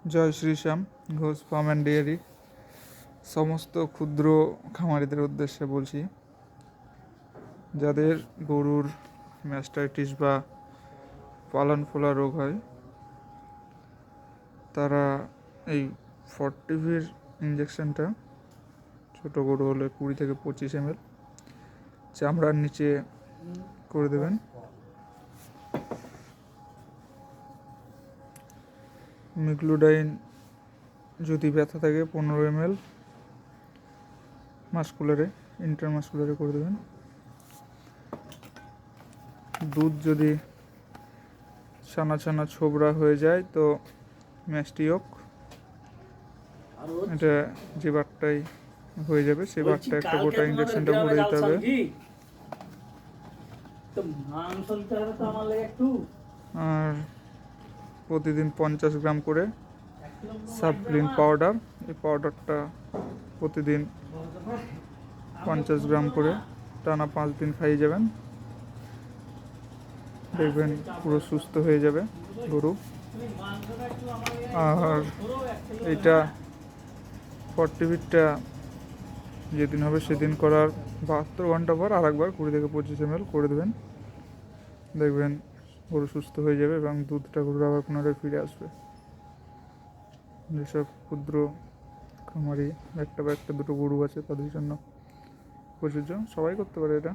Joy Shri Shyam Ghosh farm and dairy সমস্ত ক্ষুদ্র খামারিদের উদ্দেশ্যে বলছি, যাদের গরুর ম্যাস্টাইটিস বা পালন ফোলা রোগ হয় তারা এই 40ভির ইঞ্জেকশনটা, ছোটো গরু হলে 20 থেকে 25 ml চামড়ার নিচে করে দেবেন। মিগ্লুডাইন যদি ব্যথা থাকে 15 ml মাস্কুলারে, ইন্টারমাস্কুলারে করে দেবেন। দুধ যদি ছানা ছানা ছোবড়া হয়ে যায় তো ম্যাস্টিওক, এটা যে বারটাই হয়ে যাবে সে বারটা একটা গোটা ইঞ্জেকশনটা ভরে দিতে হবে। আর প্রতিদিন 50 গ্রাম করে সাবক্লিন পাউডার, এই পাউডারটা প্রতিদিন 50 গ্রাম করে টানা 5 দিন খাইয়ে যাবেন, দেখবেন পুরো সুস্থ হয়ে যাবে গরু। আর এটা 40ভিটা যেদিন হবে সেদিন করার 72 ঘন্টা পর আর একবার 20 থেকে 25 ml করে দেবেন, দেখবেন গরু সুস্থ হয়ে যাবে এবং দুধটা গরুর আবার পুনরায় ফিরে আসবে। যেসব ক্ষুদ্র খামারি একটা বা একটা দুটো গরু আছে তাদের জন্য প্রযোজ্য, সবাই করতে পারে এটা।